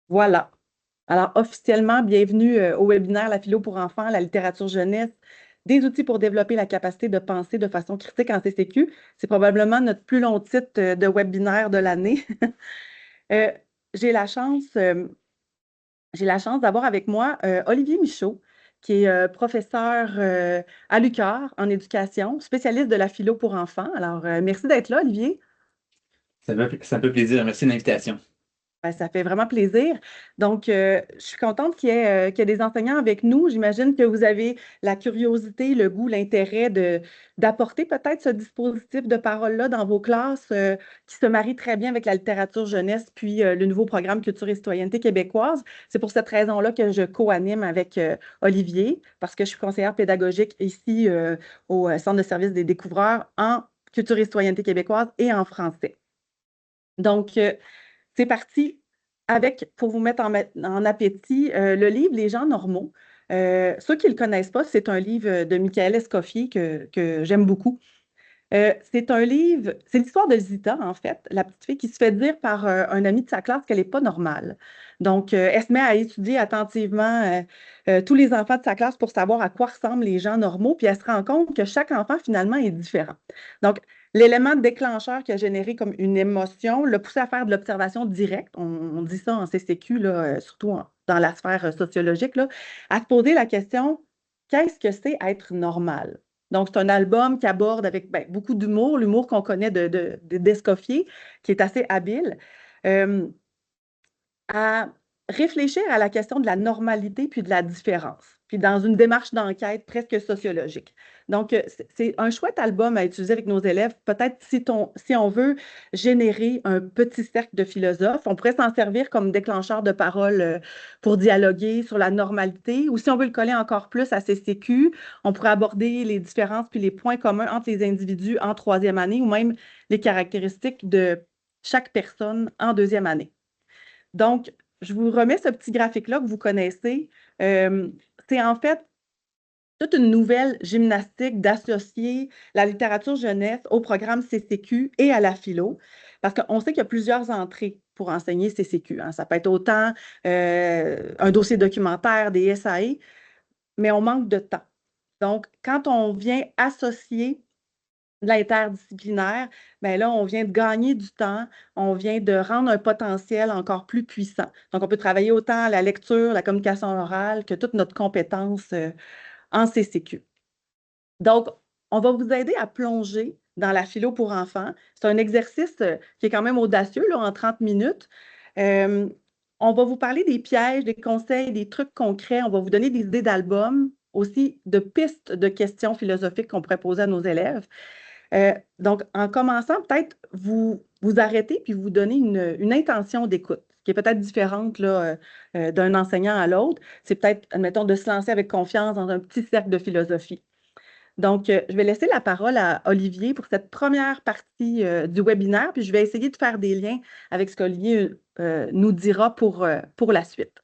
Voilà. Alors, officiellement, bienvenue au webinaire La philo pour enfants, la littérature jeunesse, des outils pour développer la capacité de penser de façon critique en CCQ. C'est probablement notre plus long titre de webinaire de l'année. Euh, j'ai la chance, euh, j'ai la chance d'avoir avec moi Olivier Michaud, qui est professeur à l'UQAR en éducation, spécialiste de la philo pour enfants. Alors, merci d'être là, Olivier. Ça me fait plaisir. Merci de l'invitation. Ben, ça fait vraiment plaisir. Donc, je suis contente qu'il y ait des enseignants avec nous. J'imagine que vous avez la curiosité, le goût, l'intérêt d'apporter peut-être ce dispositif de parole-là dans vos classes qui se marie très bien avec la littérature jeunesse, puis le nouveau programme Culture et citoyenneté québécoise. C'est pour cette raison-là que je co-anime avec Olivier, parce que je suis conseillère pédagogique ici au Centre de services des découvreurs en culture et citoyenneté québécoise et en français. Donc, c'est parti avec, pour vous mettre en appétit, le livre Les gens normaux. Ceux qui ne le connaissent pas, c'est un livre de Michael Escoffier que j'aime beaucoup. C'est un livre, c'est l'histoire de Zita, en fait, la petite fille qui se fait dire par un ami de sa classe qu'elle n'est pas normale. Donc, elle se met à étudier attentivement tous les enfants de sa classe pour savoir à quoi ressemblent les gens normaux, puis elle se rend compte que chaque enfant, finalement, est différent. Donc, l'élément déclencheur qui a généré comme une émotion l'a poussé à faire de l'observation directe, on dit ça en CCQ, là, surtout dans la sphère sociologique, là, à se poser la question, qu'est-ce que c'est être normal? Donc, c'est un album qui aborde avec ben, beaucoup d'humour, l'humour qu'on connaît d'Escoffier, qui est assez habile, euh, à réfléchir à la question de la normalité puis de la différence, puis dans une démarche d'enquête presque sociologique. Donc, c'est un chouette album à utiliser avec nos élèves. Peut-être si on veut générer un petit cercle de philosophes, on pourrait s'en servir comme déclencheur de parole pour dialoguer sur la normalité, ou si on veut le coller encore plus à CCQ, on pourrait aborder les différences puis les points communs entre les individus en troisième année ou même les caractéristiques de chaque personne en deuxième année. Donc, je vous remets ce petit graphique-là que vous connaissez. Euh, c'est en fait toute une nouvelle gymnastique d'associer la littérature jeunesse au programme CCQ et à la philo, parce qu'on sait qu'il y a plusieurs entrées pour enseigner CCQ, hein. Ça peut être autant un dossier documentaire, des SAE, mais on manque de temps. Donc, quand on vient associer l'interdisciplinaire, bien là, on vient de gagner du temps, on vient de rendre un potentiel encore plus puissant. Donc, on peut travailler autant la lecture, la communication orale que toute notre compétence en CCQ. Donc, on va vous aider à plonger dans la philo pour enfants. C'est un exercice qui est quand même audacieux, là, en 30 minutes. Euh, on va vous parler des pièges, des conseils, des trucs concrets. On va vous donner des idées d'albums, aussi de pistes de questions philosophiques qu'on pourrait poser à nos élèves. Donc, en commençant, peut-être vous arrêter puis vous donner une intention d'écoute, qui est peut-être différente là, d'un enseignant à l'autre. C'est peut-être, admettons, de se lancer avec confiance dans un petit cercle de philosophie. Donc, je vais laisser la parole à Olivier pour cette première partie du webinaire, puis je vais essayer de faire des liens avec ce qu'Olivier nous dira pour la suite.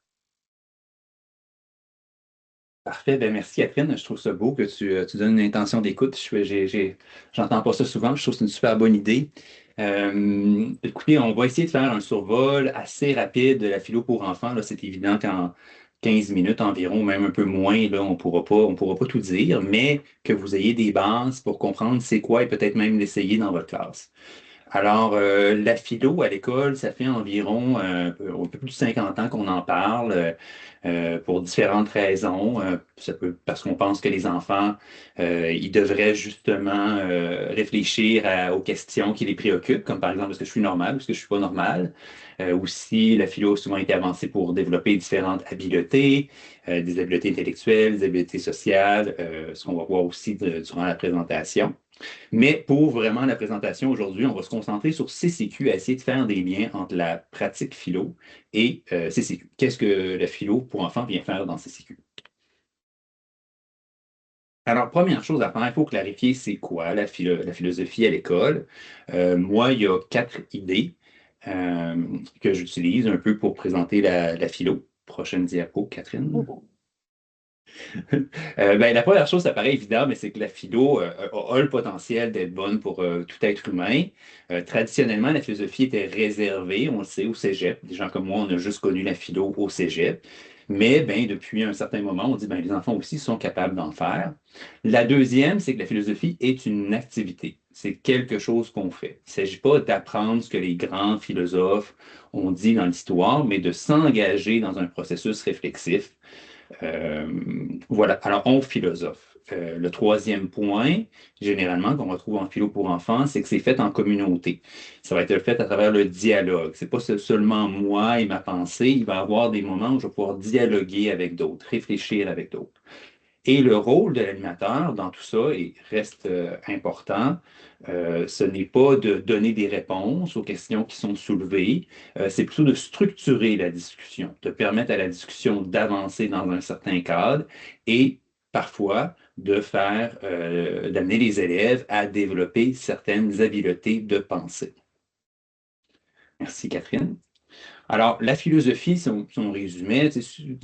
Parfait. Ben, merci, Catherine. Je trouve ça beau que tu donnes une intention d'écoute. J'entends pas ça souvent. Je trouve que c'est une super bonne idée. Écoutez, on va essayer de faire un survol assez rapide de la philo pour enfants. Là, c'est évident qu'en 15 minutes environ, même un peu moins, là, on pourra pas tout dire, mais que vous ayez des bases pour comprendre c'est quoi et peut-être même l'essayer dans votre classe. Alors, la philo à l'école, ça fait environ un peu plus de 50 ans qu'on en parle pour différentes raisons. Ça peut, parce qu'on pense que les enfants, ils devraient justement réfléchir aux questions qui les préoccupent, comme par exemple, est-ce que je suis normal ou est-ce que je suis pas normal? Aussi, la philo a souvent été avancée pour développer différentes habiletés, des habiletés intellectuelles, des habiletés sociales, ce qu'on va voir aussi durant la présentation. Mais pour vraiment la présentation aujourd'hui, on va se concentrer sur CCQ, à essayer de faire des liens entre la pratique philo et CCQ. Qu'est-ce que la philo pour enfants vient faire dans CCQ? Alors, première chose à faire, il faut clarifier c'est quoi la philosophie à l'école. Moi, il y a 4 idées que j'utilise un peu pour présenter la philo. Prochaine diapo, Catherine. Ben, la première chose, ça paraît évident, mais c'est que la philo a le potentiel d'être bonne pour tout être humain. Traditionnellement, la philosophie était réservée, on le sait, au cégep. Des gens comme moi, on a juste connu la philo au cégep. Mais ben, depuis un certain moment, on dit ben, les enfants aussi sont capables d'en faire. La deuxième, c'est que la philosophie est une activité. C'est quelque chose qu'on fait. Il ne s'agit pas d'apprendre ce que les grands philosophes ont dit dans l'histoire, mais de s'engager dans un processus réflexif. Euh, voilà, alors on philosophe. Le troisième point, généralement, qu'on retrouve en philo pour enfants, c'est que c'est fait en communauté. Ça va être fait à travers le dialogue. C'est pas seulement moi et ma pensée. Il va y avoir des moments où je vais pouvoir dialoguer avec d'autres, réfléchir avec d'autres. Et le rôle de l'animateur dans tout ça reste important. Ce n'est pas de donner des réponses aux questions qui sont soulevées, c'est plutôt de structurer la discussion, de permettre à la discussion d'avancer dans un certain cadre et parfois d'amener les élèves à développer certaines habiletés de pensée. Merci, Catherine. Alors, la philosophie, si on résumait,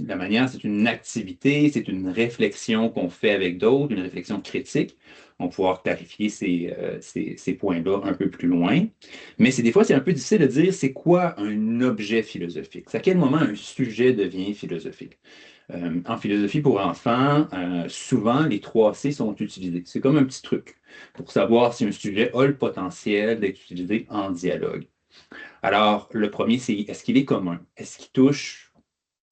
la manière, c'est une activité, c'est une réflexion qu'on fait avec d'autres, une réflexion critique. On va pouvoir clarifier ces points-là un peu plus loin. Mais des fois, c'est un peu difficile de dire c'est quoi un objet philosophique. C'est à quel moment un sujet devient philosophique. En philosophie pour enfants, souvent, les 3C sont utilisés. C'est comme un petit truc pour savoir si un sujet a le potentiel d'être utilisé en dialogue. Alors, le premier, c'est est-ce qu'il est commun? Est-ce qu'il touche,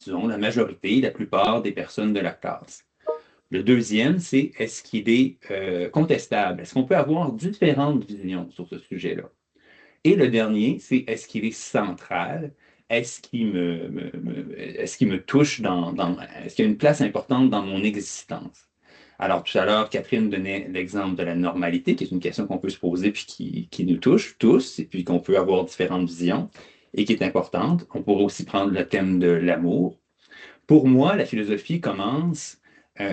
disons, la majorité, la plupart des personnes de la classe? Le deuxième, c'est est-ce qu'il est contestable? Est-ce qu'on peut avoir différentes visions sur ce sujet-là? Et le dernier, c'est est-ce qu'il est central? Est-ce qu'il me touche est-ce qu'il y a une place importante dans mon existence? Alors, tout à l'heure, Catherine donnait l'exemple de la normalité, qui est une question qu'on peut se poser puis qui nous touche tous, et puis qu'on peut avoir différentes visions et qui est importante. On pourrait aussi prendre le thème de l'amour. Pour moi, la philosophie commence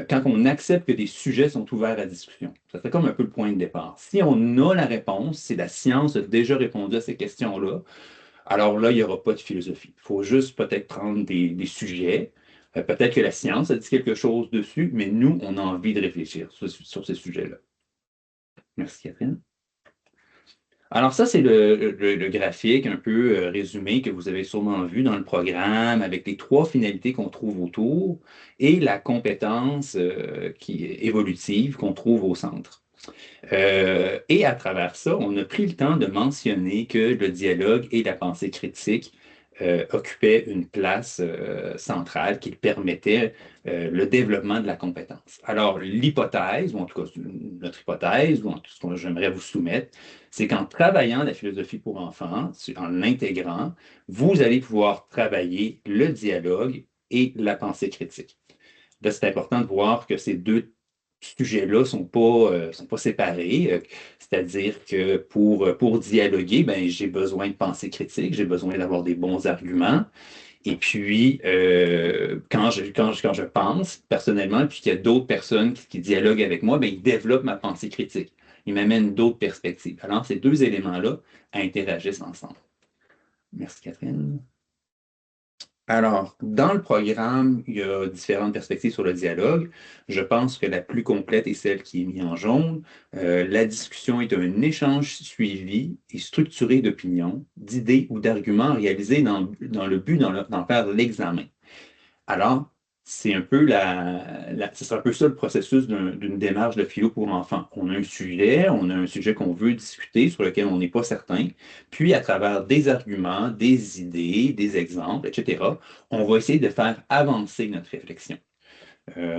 quand on accepte que des sujets sont ouverts à discussion. Ça serait comme un peu le point de départ. Si on a la réponse, si la science a déjà répondu à ces questions-là, alors là, il n'y aura pas de philosophie. Il faut juste peut-être prendre des sujets. Peut-être que la science a dit quelque chose dessus, mais nous, on a envie de réfléchir sur ces sujets-là. Merci, Catherine. Alors ça, c'est le graphique un peu résumé que vous avez sûrement vu dans le programme avec les trois finalités qu'on trouve autour et la compétence qui est évolutive qu'on trouve au centre. Et à travers ça, on a pris le temps de mentionner que le dialogue et la pensée critique occupaient une place centrale qui permettait le développement de la compétence. Alors, l'hypothèse, ou en tout cas notre hypothèse, ou en tout ce que j'aimerais vous soumettre, c'est qu'en travaillant la philosophie pour enfants, en l'intégrant, vous allez pouvoir travailler le dialogue et la pensée critique. Là, c'est important de voir que ces deux sujets-là ne sont pas séparés. C'est-à-dire que pour dialoguer, ben, j'ai besoin de pensée critique, j'ai besoin d'avoir des bons arguments. Et puis, quand je pense personnellement, puis qu'il y a d'autres personnes qui dialoguent avec moi, ben, ils développent ma pensée critique. Ils m'amènent d'autres perspectives. Alors, ces deux éléments-là interagissent ensemble. Merci, Catherine. Alors, dans le programme, il y a différentes perspectives sur le dialogue. Je pense que la plus complète est celle qui est mise en jaune. La discussion est un échange suivi et structuré d'opinions, d'idées ou d'arguments réalisés dans le but d'en faire l'examen. Alors, c'est un peu ça le processus d'une démarche de philo pour enfants. On a un sujet qu'on veut discuter, sur lequel on n'est pas certain, puis à travers des arguments, des idées, des exemples, etc., on va essayer de faire avancer notre réflexion.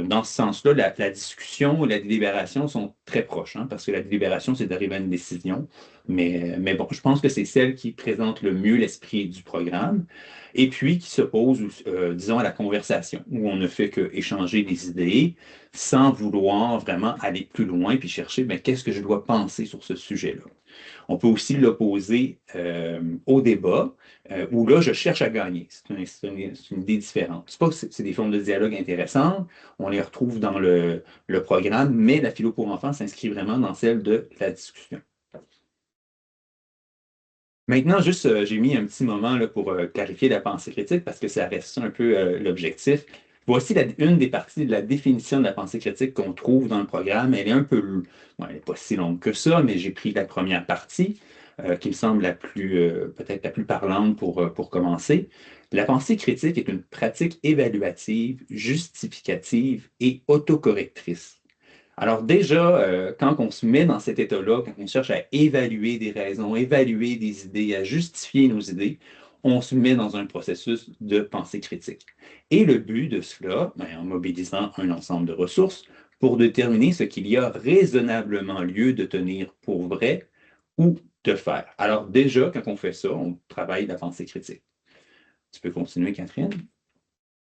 Dans ce sens-là, la discussion et la délibération sont très proches, hein, parce que la délibération, c'est d'arriver à une décision. Mais bon, je pense que c'est celle qui présente le mieux l'esprit du programme et puis qui s'oppose, disons, à la conversation, où on ne fait qu'échanger des idées sans vouloir vraiment aller plus loin puis chercher, mais qu'est-ce que je dois penser sur ce sujet-là. On peut aussi l'opposer au débat, où là, je cherche à gagner. C'est une idée différente. C'est pas que c'est des formes de dialogue intéressantes, on les retrouve dans le programme, mais la philo pour enfants s'inscrit vraiment dans celle de la discussion. Maintenant, juste, j'ai mis un petit moment là, pour clarifier la pensée critique parce que ça reste un peu l'objectif. Voici une des parties de la définition de la pensée critique qu'on trouve dans le programme. Elle est un peu, bon, elle n'est pas si longue que ça, mais j'ai pris la première partie, qui me semble peut-être la plus parlante pour commencer. La pensée critique est une pratique évaluative, justificative et autocorrectrice. Alors déjà, quand on se met dans cet état-là, quand on cherche à évaluer des raisons, évaluer des idées, à justifier nos idées, on se met dans un processus de pensée critique. Et le but de cela, ben, en mobilisant un ensemble de ressources pour déterminer ce qu'il y a raisonnablement lieu de tenir pour vrai ou de faire. Alors déjà, quand on fait ça, on travaille la pensée critique. Tu peux continuer, Catherine?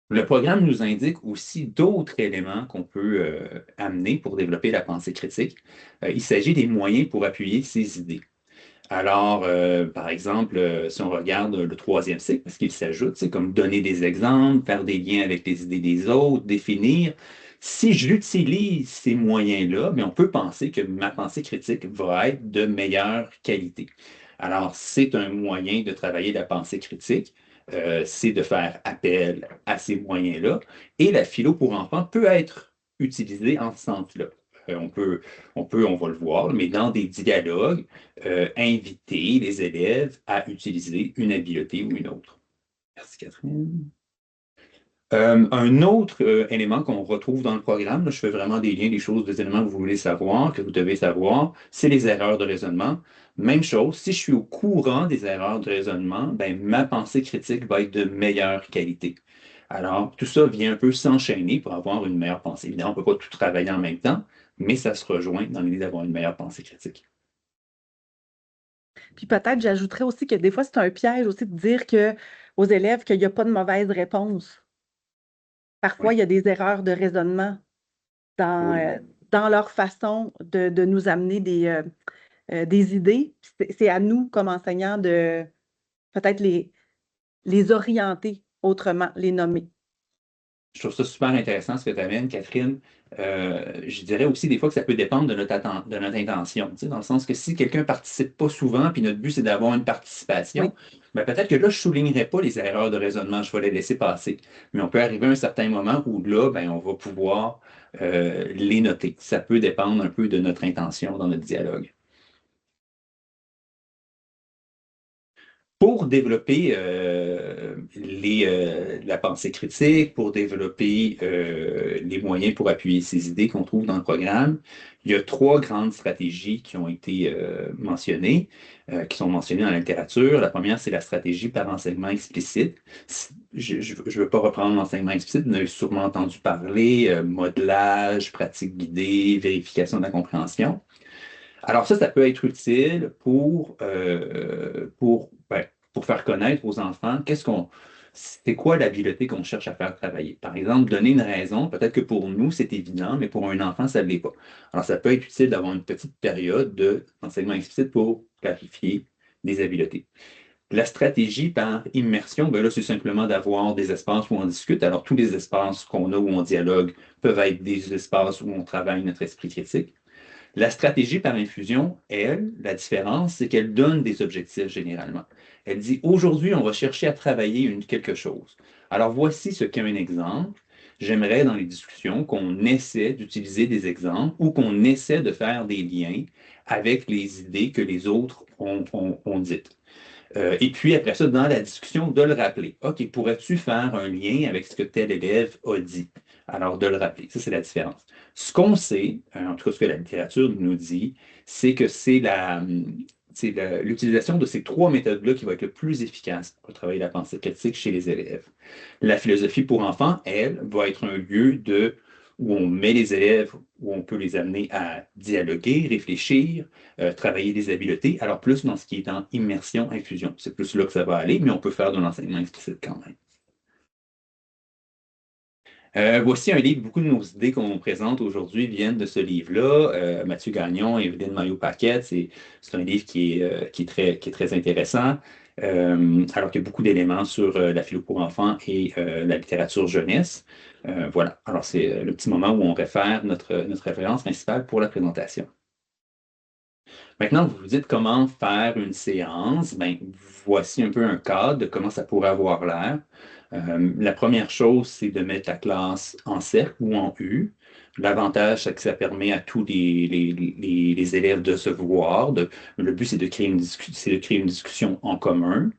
Le programme nous indique aussi d'autres éléments qu'on peut amener pour développer la pensée critique. Il s'agit des moyens pour appuyer ces idées. Alors, par exemple, si on regarde le troisième cycle, parce qu'il s'ajoute, c'est comme donner des exemples, faire des liens avec les idées des autres, définir. Si j'utilise ces moyens-là, mais on peut penser que ma pensée critique va être de meilleure qualité. Alors, c'est un moyen de travailler la pensée critique, c'est de faire appel à ces moyens-là. Et la philo pour enfants peut être utilisée en ce sens-là. On va le voir, mais dans des dialogues, inviter les élèves à utiliser une habileté ou une autre. Merci, Catherine. Un autre élément qu'on retrouve dans le programme, là, je fais vraiment des liens, des choses, des éléments que vous voulez savoir, que vous devez savoir, c'est les erreurs de raisonnement. Même chose, si je suis au courant des erreurs de raisonnement, ben, ma pensée critique va être de meilleure qualité. Alors, tout ça vient un peu s'enchaîner pour avoir une meilleure pensée. Évidemment, on ne peut pas tout travailler en même temps, mais ça se rejoint dans l'idée d'avoir une meilleure pensée critique. Puis peut-être, j'ajouterais aussi que des fois, c'est un piège aussi de dire aux élèves qu'il n'y a pas de mauvaise réponse. Parfois, Oui, il y a des erreurs de raisonnement dans, oui. dans leur façon de nous amener des idées. C'est à nous, comme enseignants, de peut-être les orienter autrement, les nommer. Je trouve ça super intéressant ce que tu amènes, Catherine. Je dirais aussi des fois que ça peut dépendre de notre intention, tu sais, dans le sens que si quelqu'un ne participe pas souvent, puis notre but c'est d'avoir une participation, Oui. ben peut-être que là, je ne soulignerai pas les erreurs de raisonnement, je vais les laisser passer. Mais on peut arriver à un certain moment où là, ben, on va pouvoir les noter. Ça peut dépendre un peu de notre intention dans notre dialogue. Pour développer la pensée critique, pour développer les moyens pour appuyer ces idées qu'on trouve dans le programme, il y a trois grandes stratégies qui ont été mentionnées, qui sont mentionnées dans la littérature. La première, c'est la stratégie par enseignement explicite. Je ne veux pas reprendre l'enseignement explicite, vous en avez sûrement entendu parler, modelage, pratique guidée, vérification de la compréhension. Alors ça peut être utile pour faire connaître aux enfants c'est quoi l'habileté qu'on cherche à faire travailler. Par exemple, donner une raison, peut-être que pour nous, c'est évident, mais pour un enfant, ça ne l'est pas. Alors ça peut être utile d'avoir une petite période d'enseignement explicite pour clarifier des habiletés. La stratégie par immersion, ben là, c'est simplement d'avoir des espaces où on discute. Alors, tous les espaces qu'on a où on dialogue peuvent être des espaces où on travaille notre esprit critique. La stratégie par infusion, elle, la différence, c'est qu'elle donne des objectifs généralement. Elle dit, aujourd'hui, on va chercher à travailler quelque chose. Alors, voici ce qu'est un exemple. J'aimerais dans les discussions qu'on essaie d'utiliser des exemples ou qu'on essaie de faire des liens avec les idées que les autres ont dites. Et puis, après ça, dans la discussion, de le rappeler. OK, pourrais-tu faire un lien avec ce que tel élève a dit? Alors, de le rappeler. Ça, c'est la différence. Ce qu'on sait, en tout cas, ce que la littérature nous dit, c'est que l'utilisation de ces trois méthodes-là qui va être le plus efficace pour travailler la pensée critique chez les élèves. La philosophie pour enfants, elle, va être un lieu où on met les élèves, où on peut les amener à dialoguer, réfléchir, travailler des habiletés. Alors, plus dans ce qui est en immersion, infusion. C'est plus là que ça va aller, mais on peut faire de l'enseignement explicite quand même. Voici un livre, beaucoup de nos idées qu'on présente aujourd'hui viennent de ce livre-là. Mathieu Gagnon et Evelyne Maillot-Paquette, c'est un livre qui est très intéressant, alors qu'il y a beaucoup d'éléments sur la philo pour enfants et la littérature jeunesse. Voilà, alors c'est le petit moment où on réfère notre référence principale pour la présentation. Maintenant, vous vous dites comment faire une séance. Ben, voici un peu un cadre de comment ça pourrait avoir l'air. La première chose, c'est de mettre la classe en cercle ou en U. L'avantage, c'est que ça permet à tous les élèves de se voir. Le but, c'est de créer c'est de créer une discussion en commun.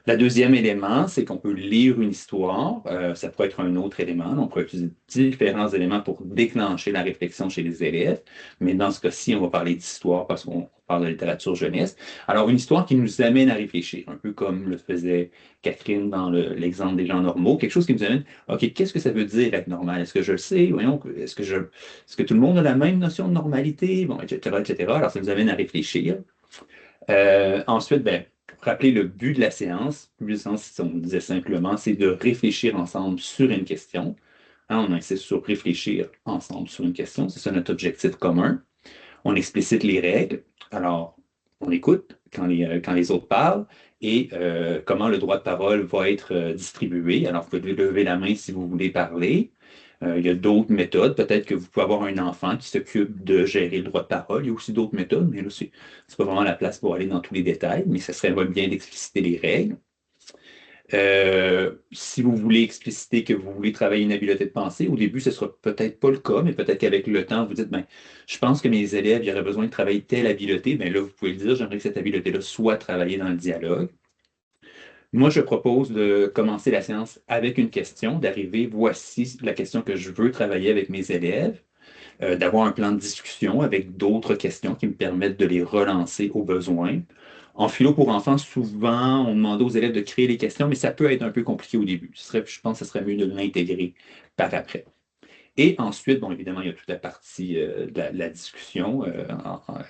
Le deuxième élément, c'est qu'on peut lire une histoire. Ça pourrait être un autre élément. On pourrait utiliser différents éléments pour déclencher la réflexion chez les élèves. Mais dans ce cas-ci, on va parler d'histoire parce qu'on parle de littérature jeunesse. Alors, une histoire qui nous amène à réfléchir, un peu comme le faisait Catherine dans l'exemple des gens normaux. Quelque chose qui nous amène, OK, qu'est-ce que ça veut dire être normal? Est-ce que je le sais? Voyons, est-ce que tout le monde a la même notion de normalité? Bon, etc., etc. Alors, ça nous amène à réfléchir. Ensuite, ben, pour rappeler le but de la séance, le but de la séance, si on disait simplement, c'est de réfléchir ensemble sur une question. Hein, on insiste sur réfléchir ensemble sur une question. C'est ça notre objectif commun. On explicite les règles. Alors, on écoute quand les autres parlent et comment le droit de parole va être distribué. Alors, vous pouvez lever la main si vous voulez parler. Il y a d'autres méthodes. Peut-être que vous pouvez avoir un enfant qui s'occupe de gérer le droit de parole. Il y a aussi d'autres méthodes, mais là, c'est pas vraiment la place pour aller dans tous les détails, mais ça serait bien d'expliciter les règles. Si vous voulez expliciter que vous voulez travailler une habileté de pensée, au début, ce ne sera peut-être pas le cas, mais peut-être qu'avec le temps, vous dites, ben, je pense que mes élèves, il y aurait besoin de travailler telle habileté. Bien là, vous pouvez le dire, j'aimerais que cette habileté-là soit travaillée dans le dialogue. Moi, je propose de commencer la séance avec une question, d'arriver, voici la question que je veux travailler avec mes élèves, d'avoir un plan de discussion avec d'autres questions qui me permettent de les relancer au besoin. En philo pour enfants, souvent, on demande aux élèves de créer les questions, mais ça peut être un peu compliqué au début. Je pense que ce serait mieux de l'intégrer par après. Et ensuite, bon, évidemment, il y a toute la partie de la discussion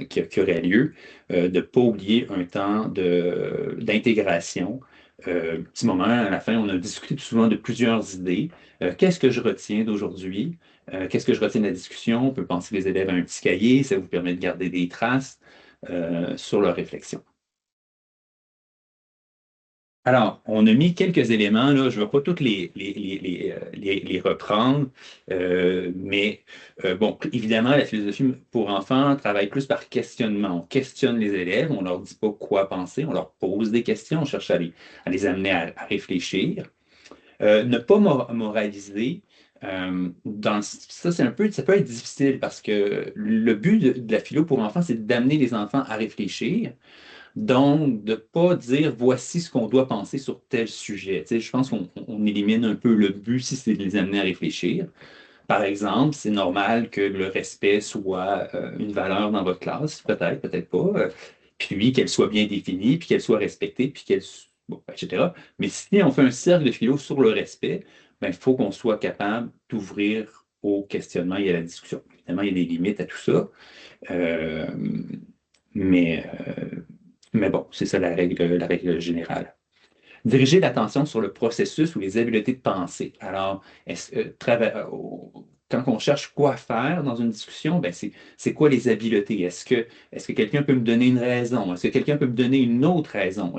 qui aurait lieu, de ne pas oublier un temps d'intégration. Petit moment, à la fin, on a discuté souvent de plusieurs idées. Qu'est-ce que je retiens d'aujourd'hui? Qu'est-ce que je retiens de la discussion? On peut penser les élèves à un petit cahier, ça vous permet de garder des traces sur leur réflexion. Alors, on a mis quelques éléments, là, je ne vais pas tous les reprendre, mais bon, évidemment, la philosophie pour enfants travaille plus par questionnement. On questionne les élèves, on ne leur dit pas quoi penser, on leur pose des questions, on cherche à les amener à réfléchir. Ne pas moraliser, ça, ça peut être difficile parce que le but de la philo pour enfants, c'est d'amener les enfants à réfléchir. Donc, de ne pas dire voici ce qu'on doit penser sur tel sujet. Tu sais, je pense qu'on élimine un peu le but si c'est de les amener à réfléchir. Par exemple, c'est normal que le respect soit une valeur dans votre classe, peut-être, peut-être pas, puis qu'elle soit bien définie, puis qu'elle soit respectée, puis bon, etc. Mais si on fait un cercle de philo sur le respect, ben, il faut qu'on soit capable d'ouvrir au questionnement et à la discussion. Évidemment, il y a des limites à tout ça. Euh, mais, euh, mais bon, c'est ça la règle générale. Diriger l'attention sur le processus ou les habiletés de pensée. Alors, quand on cherche quoi faire dans une discussion, ben c'est quoi les habiletés? Est-ce que quelqu'un peut me donner une raison? Est-ce que quelqu'un peut me donner une autre raison?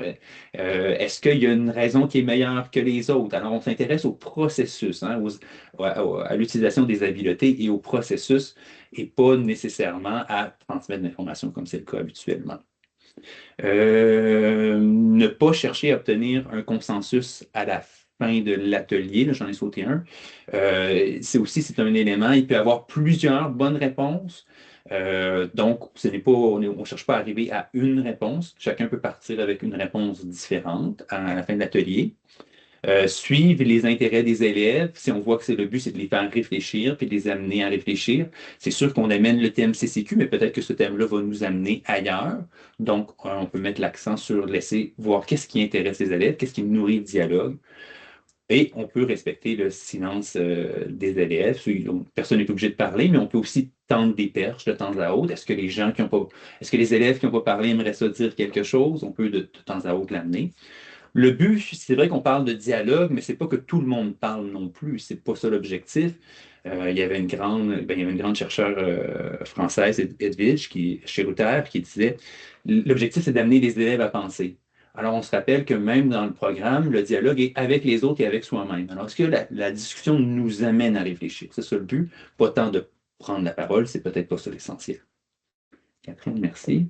Est-ce qu'il y a une raison qui est meilleure que les autres? Alors, on s'intéresse au processus, hein, à l'utilisation des habiletés et au processus et pas nécessairement à transmettre l'information comme c'est le cas habituellement. Ne pas chercher à obtenir un consensus à la fin de l'atelier, là, j'en ai sauté un. C'est un élément, il peut y avoir plusieurs bonnes réponses. Donc, ce n'est pas, on ne cherche pas à arriver à une réponse. Chacun peut partir avec une réponse différente à la fin de l'atelier. Suivre les intérêts des élèves. Si on voit que c'est le but, c'est de les faire réfléchir puis de les amener à réfléchir. C'est sûr qu'on amène le thème CCQ, mais peut-être que ce thème-là va nous amener ailleurs. Donc, on peut mettre l'accent sur laisser voir qu'est-ce qui intéresse les élèves, qu'est-ce qui nourrit le dialogue. Et on peut respecter le silence des élèves. Personne n'est obligé de parler, mais on peut aussi tendre des perches de temps à autre. Est-ce que les élèves qui n'ont pas parlé aimeraient ça dire quelque chose? On peut de temps à autre l'amener. Le but, c'est vrai qu'on parle de dialogue, mais c'est pas que tout le monde parle non plus. C'est pas ça l'objectif. Il y avait une grande chercheure française, Edwidge, chez Ruther, qui disait l'objectif, c'est d'amener les élèves à penser. Alors, on se rappelle que même dans le programme, le dialogue est avec les autres et avec soi-même. Alors, est-ce que la discussion nous amène à réfléchir? C'est ça le but. Pas tant de prendre la parole, c'est peut-être pas ça l'essentiel. Catherine, merci.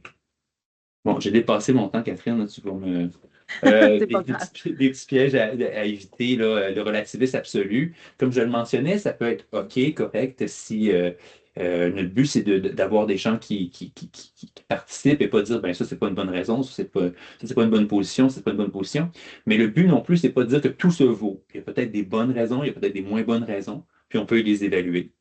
Bon, j'ai dépassé mon temps, Catherine, là, tu vas me... C'est pas grave. Des petits pièges à éviter, là, le relativisme absolu. Comme je le mentionnais, ça peut être OK, correct, si notre but, c'est d'avoir des gens qui participent et pas dire, ben ça, c'est pas une bonne raison, ça, c'est pas une bonne position, c'est pas une bonne position. Mais le but non plus, c'est pas de dire que tout se vaut. Il y a peut-être des bonnes raisons, il y a peut-être des moins bonnes raisons, puis on peut les évaluer.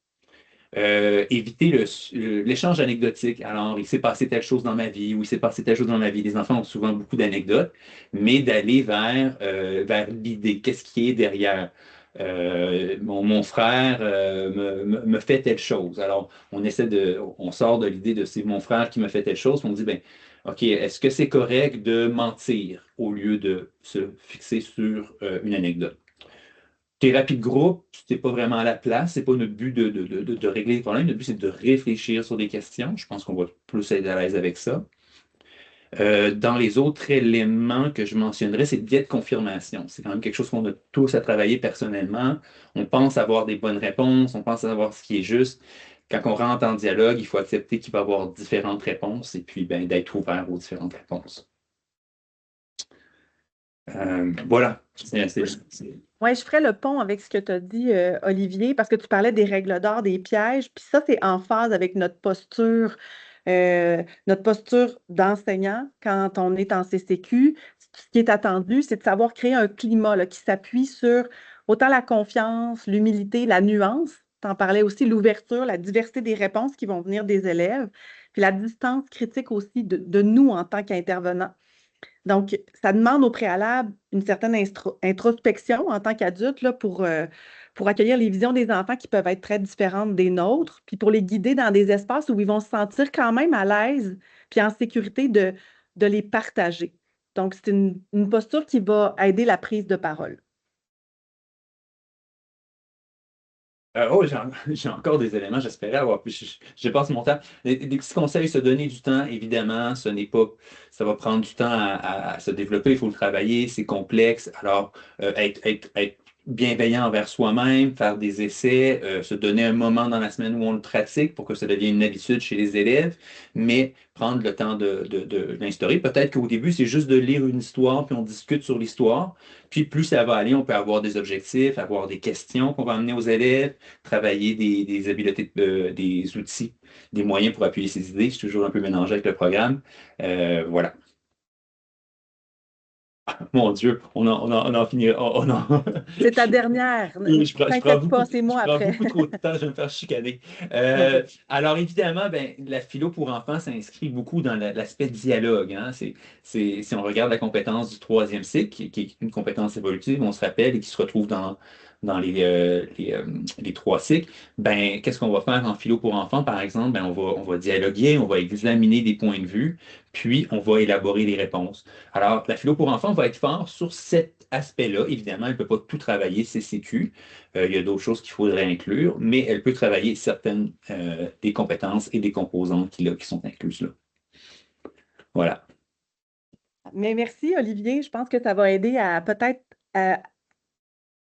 Éviter l'échange anecdotique. Alors, il s'est passé telle chose dans ma vie, ou il s'est passé telle chose dans ma vie. Les enfants ont souvent beaucoup d'anecdotes, mais d'aller vers l'idée. Qu'est-ce qui est derrière? Mon frère me fait telle chose. Alors, on sort de l'idée de c'est mon frère qui me fait telle chose, puis on dit, ben, OK, est-ce que c'est correct de mentir au lieu de se fixer sur une anecdote? Thérapie de groupe, c'est pas vraiment la place, c'est pas notre but de régler les problèmes, notre but c'est de réfléchir sur des questions. Je pense qu'on va plus être à l'aise avec ça. Dans les autres éléments que je mentionnerais, c'est le biais de confirmation. C'est quand même quelque chose qu'on a tous à travailler personnellement. On pense avoir des bonnes réponses, on pense savoir ce qui est juste. Quand on rentre en dialogue, il faut accepter qu'il va y avoir différentes réponses et puis ben, d'être ouvert aux différentes réponses. Voilà. Oui, je ferai le pont avec ce que tu as dit, Olivier, parce que tu parlais des règles d'or, des pièges, puis ça, c'est en phase avec notre posture d'enseignant quand on est en CCQ. Ce qui est attendu, c'est de savoir créer un climat là, qui s'appuie sur autant la confiance, l'humilité, la nuance. Tu en parlais aussi, l'ouverture, la diversité des réponses qui vont venir des élèves, puis la distance critique aussi de nous en tant qu'intervenants. Donc, ça demande au préalable une certaine introspection en tant qu'adulte là, pour accueillir les visions des enfants qui peuvent être très différentes des nôtres, puis pour les guider dans des espaces où ils vont se sentir quand même à l'aise, puis en sécurité de les partager. Donc, c'est une posture qui va aider la prise de parole. Oh, j'ai encore des éléments, j'espérais avoir plus. Je passe mon temps. Des petits conseils, se donner du temps, évidemment, ce n'est pas. Ça va prendre du temps à se développer, il faut le travailler, c'est complexe. Alors, être bienveillant envers soi-même, faire des essais, se donner un moment dans la semaine où on le pratique pour que ça devienne une habitude chez les élèves, mais prendre le temps de l'instaurer. Peut-être qu'au début, c'est juste de lire une histoire, puis on discute sur l'histoire. Puis plus ça va aller, on peut avoir des objectifs, avoir des questions qu'on va amener aux élèves, travailler des habiletés, des outils, des moyens pour appuyer ses idées. Je suis toujours un peu mélangé avec le programme. Voilà. Mon Dieu, on en finit. C'est ta dernière. Je prends T'inquiète pas, c'est je moi prends après. beaucoup trop de temps, je vais me faire chicaner. Alors, évidemment, ben, la philo pour enfants s'inscrit beaucoup dans l'aspect dialogue. Hein. Si on regarde la compétence du troisième cycle, qui est une compétence évolutive, on se rappelle, et qui se retrouve dans les trois cycles, ben, qu'est-ce qu'on va faire en philo pour enfants, par exemple? Ben, on va dialoguer, on va examiner des points de vue, puis on va élaborer des réponses. Alors, la philo pour enfants va être fort sur cet aspect-là. Évidemment, elle ne peut pas tout travailler CCQ. Il y a d'autres choses qu'il faudrait inclure, mais elle peut travailler certaines des compétences et des composantes qui sont incluses là. Voilà. Mais merci, Olivier. Je pense que ça va aider à peut-être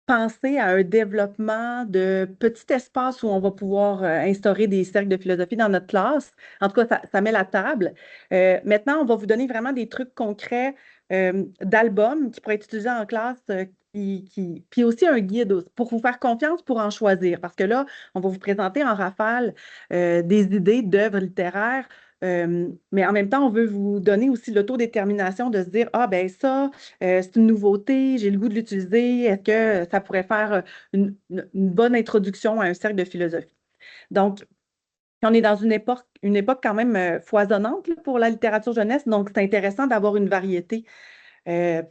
penser à un développement de petits espaces où on va pouvoir instaurer des cercles de philosophie dans notre classe. En tout cas, ça met la table. Maintenant, on va vous donner vraiment des trucs concrets d'albums qui pourraient être utilisés en classe, puis aussi un guide pour vous faire confiance pour en choisir. Parce que là, on va vous présenter en rafale des idées d'œuvres littéraires. Mais en même temps, on veut vous donner aussi l'autodétermination de se dire, ah ben ça, c'est une nouveauté, j'ai le goût de l'utiliser. Est-ce que ça pourrait faire une bonne introduction à un cercle de philosophie? Donc, on est dans une époque quand même foisonnante là, pour la littérature jeunesse, donc c'est intéressant d'avoir une variété,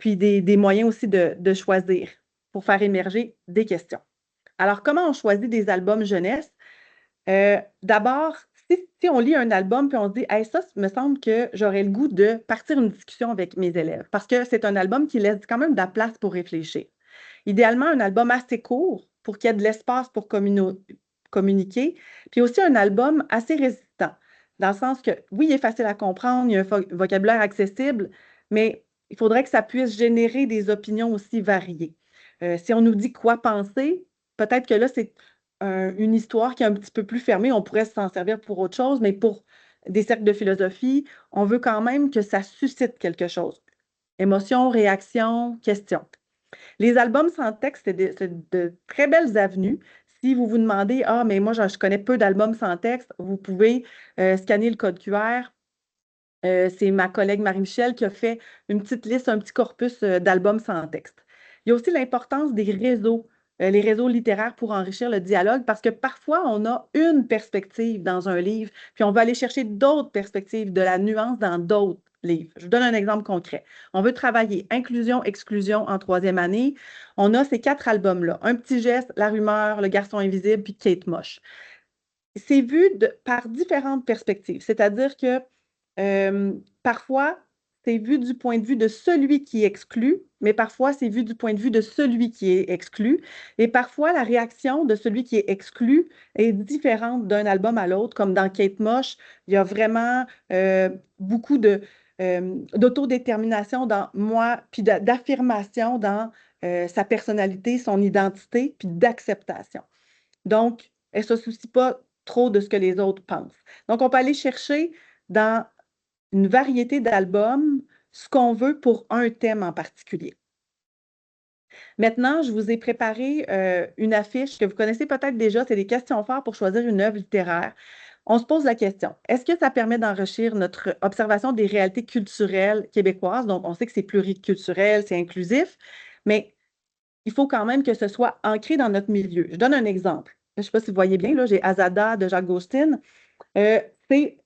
puis des moyens aussi de choisir pour faire émerger des questions. Alors, comment on choisit des albums jeunesse? D'abord, si on lit un album puis on se dit, hey, ça me semble que j'aurais le goût de partir une discussion avec mes élèves parce que c'est un album qui laisse quand même de la place pour réfléchir. Idéalement, un album assez court pour qu'il y ait de l'espace pour communiquer, puis aussi un album assez résistant, dans le sens que, oui, il est facile à comprendre, il y a un vocabulaire accessible, mais il faudrait que ça puisse générer des opinions aussi variées. Si on nous dit quoi penser, peut-être que là, c'est une histoire qui est un petit peu plus fermée, on pourrait s'en servir pour autre chose, mais pour des cercles de philosophie, on veut quand même que ça suscite quelque chose. Émotion, réaction, question. Les albums sans texte, c'est de très belles avenues. Si vous vous demandez, ah, mais moi, je connais peu d'albums sans texte, vous pouvez scanner le code QR. C'est ma collègue Marie-Michel qui a fait une petite liste, un petit corpus d'albums sans texte. Il y a aussi l'importance des réseaux, les réseaux littéraires pour enrichir le dialogue, parce que parfois, on a une perspective dans un livre, puis on va aller chercher d'autres perspectives, de la nuance dans d'autres livres. Je vous donne un exemple concret. On veut travailler inclusion, exclusion en troisième année. On a ces 4 albums-là. Un petit geste, La rumeur, Le garçon invisible, puis Kate Moche. C'est vu par différentes perspectives, c'est-à-dire que parfois, c'est vu du point de vue de celui qui exclut, mais parfois, c'est vu du point de vue de celui qui est exclu. Et parfois, la réaction de celui qui est exclu est différente d'un album à l'autre, comme dans Kate Moche, il y a vraiment beaucoup d'autodétermination dans moi, puis d'affirmation dans sa personnalité, son identité, puis d'acceptation. Donc, elle ne se soucie pas trop de ce que les autres pensent. Donc, on peut aller chercher dans une variété d'albums ce qu'on veut pour un thème en particulier. Maintenant, je vous ai préparé une affiche que vous connaissez peut-être déjà, c'est des questions fortes pour choisir une œuvre littéraire. On se pose la question, est-ce que ça permet d'enrichir notre observation des réalités culturelles québécoises? Donc, on sait que c'est pluriculturel, c'est inclusif, mais il faut quand même que ce soit ancré dans notre milieu. Je donne un exemple. Je ne sais pas si vous voyez bien, là, j'ai Azada de Jacques Gaustin. Euh, c'est,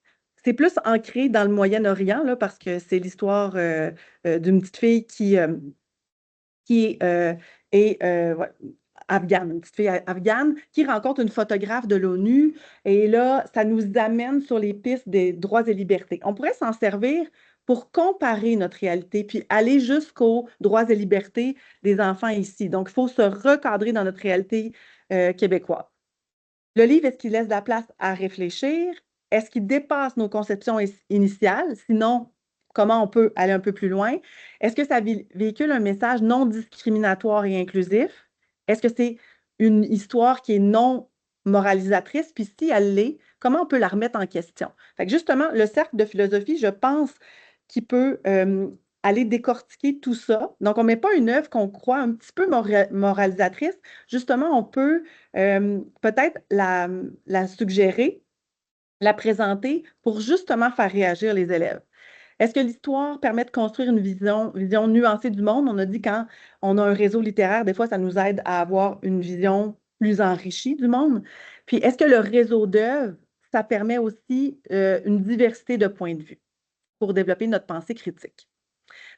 c'est plus ancré dans le Moyen-Orient, là, parce que c'est l'histoire d'une petite fille qui est ouais, afghane, une petite fille afghane, qui rencontre une photographe de l'ONU. Et là, ça nous amène sur les pistes des droits et libertés. On pourrait s'en servir pour comparer notre réalité, puis aller jusqu'aux droits et libertés des enfants ici. Donc, il faut se recadrer dans notre réalité québécoise. Le livre, est-ce qu'il laisse de la place à réfléchir? Est-ce qu'il dépasse nos conceptions initiales? Sinon, comment on peut aller un peu plus loin? Est-ce que ça véhicule un message non discriminatoire et inclusif? Est-ce que c'est une histoire qui est non moralisatrice? Puis si elle l'est, comment on peut la remettre en question? Fait que justement, le cercle de philosophie, je pense qu'il peut aller décortiquer tout ça. Donc, on ne met pas une œuvre qu'on croit un petit peu moralisatrice. Justement, on peut peut-être la suggérer, la présenter pour justement faire réagir les élèves. Est-ce que l'histoire permet de construire une vision nuancée du monde? On a dit quand on a un réseau littéraire, des fois, ça nous aide à avoir une vision plus enrichie du monde. Puis, est-ce que le réseau d'œuvres, ça permet aussi une diversité de points de vue pour développer notre pensée critique?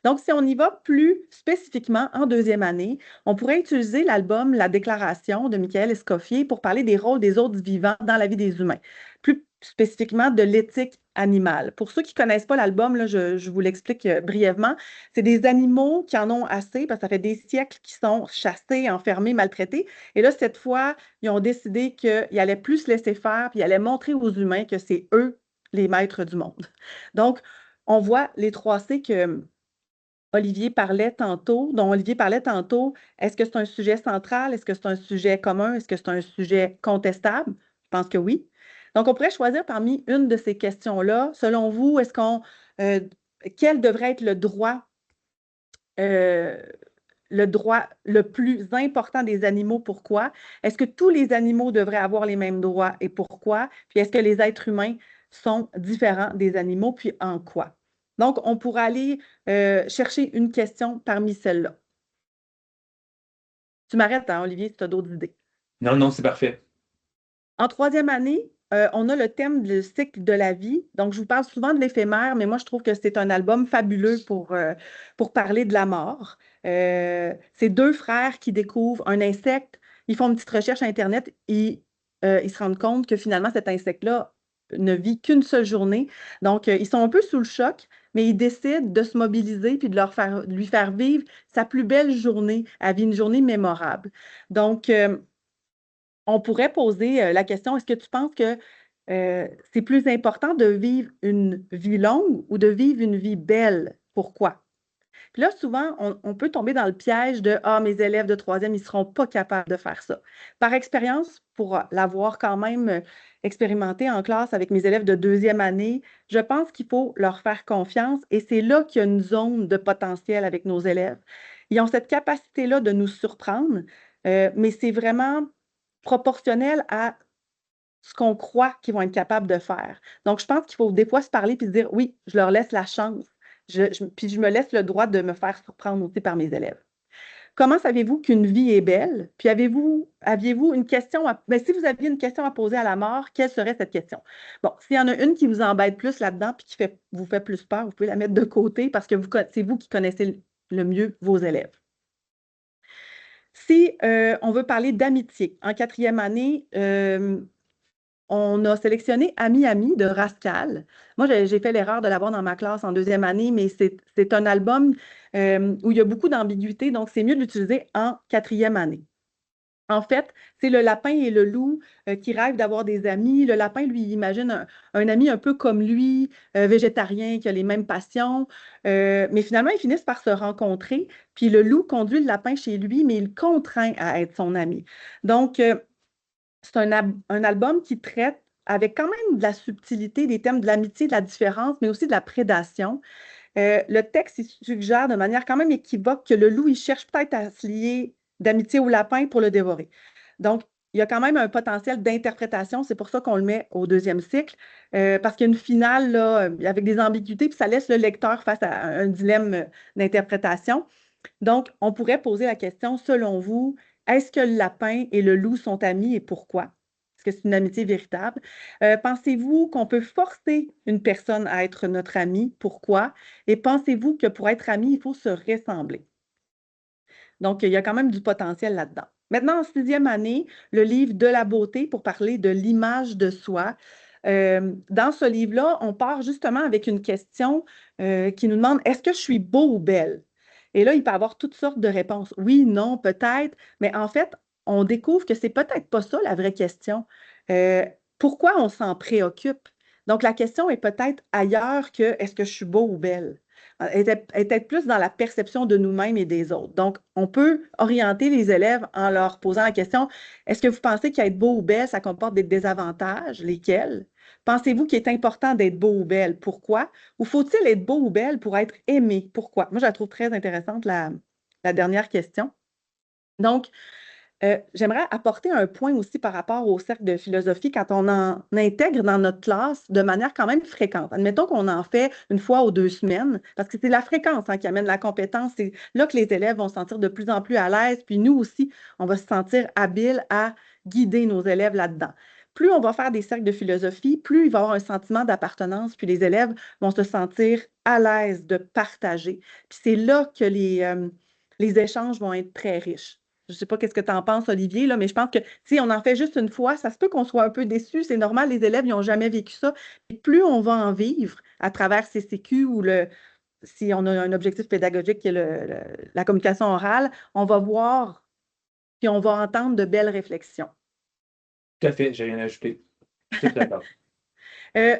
Donc, si on y va plus spécifiquement en deuxième année, on pourrait utiliser l'album La Déclaration de Michael Escoffier pour parler des rôles des autres vivants dans la vie des humains, plus spécifiquement de l'éthique animale. Pour ceux qui ne connaissent pas l'album, là, je vous l'explique brièvement. C'est des animaux qui en ont assez parce que ça fait des siècles qu'ils sont chassés, enfermés, maltraités. Et là, cette fois, ils ont décidé qu'ils allaient plus se laisser faire, puis ils allaient montrer aux humains que c'est eux les maîtres du monde. Donc, on voit les 3C que dont Olivier parlait tantôt, est-ce que c'est un sujet central? Est-ce que c'est un sujet commun? Est-ce que c'est un sujet contestable? Je pense que oui. Donc, on pourrait choisir parmi une de ces questions-là. Selon vous, quel devrait être euh, le droit le plus important des animaux? Pourquoi? Est-ce que tous les animaux devraient avoir les mêmes droits et pourquoi? Puis est-ce que les êtres humains sont différents des animaux, puis en quoi? Donc, on pourra aller chercher une question parmi celles-là. Tu m'arrêtes, hein, Olivier, si tu as d'autres idées. Non, non, c'est parfait. En troisième année, on a le thème du cycle de la vie. Donc, je vous parle souvent de l'éphémère, mais moi, je trouve que c'est un album fabuleux pour parler de la mort. C'est 2 frères qui découvrent un insecte. Ils font une petite recherche à Internet et ils se rendent compte que finalement, cet insecte-là ne vit qu'une seule journée. Donc, ils sont un peu sous le choc, mais ils décident de se mobiliser puis de lui faire vivre sa plus belle journée. Elle vit une journée mémorable. Donc, on pourrait poser la question, est-ce que tu penses que c'est plus important de vivre une vie longue ou de vivre une vie belle? Pourquoi? Puis là, souvent, on peut tomber dans le piège de Ah, mes élèves de troisième, ils ne seront pas capables de faire ça. Par expérience, pour l'avoir quand même expérimenté en classe avec mes élèves de deuxième année, je pense qu'il faut leur faire confiance et c'est là qu'il y a une zone de potentiel avec nos élèves. Ils ont cette capacité-là de nous surprendre, mais c'est vraiment proportionnel à ce qu'on croit qu'ils vont être capables de faire. Donc, je pense qu'il faut des fois se parler puis se dire, oui, je leur laisse la chance. Puis je me laisse le droit de me faire surprendre aussi par mes élèves. Comment savez-vous qu'une vie est belle? Puis aviez-vous une question si vous aviez une question à poser à la mort, quelle serait cette question? Bon, s'il y en a une qui vous embête plus là-dedans puis vous fait plus peur, vous pouvez la mettre de côté parce que c'est vous qui connaissez le mieux vos élèves. Si on veut parler d'amitié, en quatrième année, on a sélectionné Ami Ami de Rascal. Moi, j'ai fait l'erreur de l'avoir dans ma classe en deuxième année, mais c'est un album où il y a beaucoup d'ambiguïté, donc c'est mieux de l'utiliser en quatrième année. En fait, c'est le lapin et le loup qui rêvent d'avoir des amis. Le lapin, lui, il imagine un ami un peu comme lui, végétarien, qui a les mêmes passions. Mais finalement, ils finissent par se rencontrer. Puis le loup conduit le lapin chez lui, mais il le contraint à être son ami. Donc, c'est un album qui traite avec quand même de la subtilité des thèmes de l'amitié, de la différence, mais aussi de la prédation. Le texte il suggère de manière quand même équivoque que le loup, il cherche peut-être à se lier d'amitié au lapin pour le dévorer. Donc, il y a quand même un potentiel d'interprétation. C'est pour ça qu'on le met au deuxième cycle, parce qu'il y a une finale là, avec des ambiguïtés, puis ça laisse le lecteur face à un dilemme d'interprétation. Donc, on pourrait poser la question, selon vous, est-ce que le lapin et le loup sont amis et pourquoi? Est-ce que c'est une amitié véritable? Pensez-vous qu'on peut forcer une personne à être notre ami? Pourquoi? Et pensez-vous que pour être ami, il faut se ressembler? Donc, il y a quand même du potentiel là-dedans. Maintenant, en sixième année, le livre De la beauté pour parler de l'image de soi. Dans ce livre-là, on part justement avec une question qui nous demande, est-ce que je suis beau ou belle? Et là, il peut y avoir toutes sortes de réponses. Oui, non, peut-être, mais en fait, on découvre que c'est peut-être pas ça la vraie question. Euh, Pourquoi on s'en préoccupe? Donc, la question est peut-être ailleurs que est-ce que je suis beau ou belle? Est peut-être plus dans la perception de nous-mêmes et des autres. Donc, on peut orienter les élèves en leur posant la question, est-ce que vous pensez qu'être beau ou belle, ça comporte des désavantages? Lesquels? Pensez-vous qu'il est important d'être beau ou belle? Pourquoi? Ou faut-il être beau ou belle pour être aimé? Pourquoi? Moi, je la trouve très intéressante, la dernière question. Donc, j'aimerais apporter un point aussi par rapport au cercle de philosophie quand on en intègre dans notre classe de manière quand même fréquente. Admettons qu'on en fait une fois ou deux semaines, parce que c'est la fréquence qui amène la compétence. C'est là que les élèves vont se sentir de plus en plus à l'aise, puis nous aussi, on va se sentir habiles à guider nos élèves là-dedans. Plus on va faire des cercles de philosophie, plus il va y avoir un sentiment d'appartenance, puis les élèves vont se sentir à l'aise de partager. Puis c'est là que les échanges vont être très riches. Je ne sais pas qu'est-ce que tu en penses, Olivier, là, mais je pense que si on en fait juste une fois, ça se peut qu'on soit un peu déçu. C'est normal, les élèves, ils n'ont jamais vécu ça. Et plus on va en vivre à travers CCQ ou si on a un objectif pédagogique qui est la communication orale, on va voir puis on va entendre de belles réflexions. Tout à fait, j'ai rien à ajouter. Tout d'accord. Euh,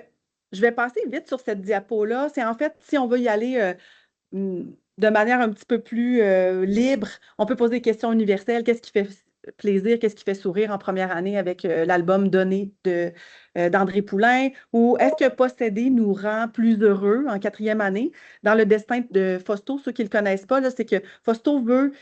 je vais passer vite sur cette diapo-là. C'est en fait, si on veut y aller de manière un petit peu plus libre. On peut poser des questions universelles. Qu'est-ce qui fait plaisir? Qu'est-ce qui fait sourire en première année avec l'album Donné d'André Poulain? Ou est-ce que posséder nous rend plus heureux en quatrième année? Dans le destin de Fausto, ceux qui ne le connaissent pas, c'est que Fausto veut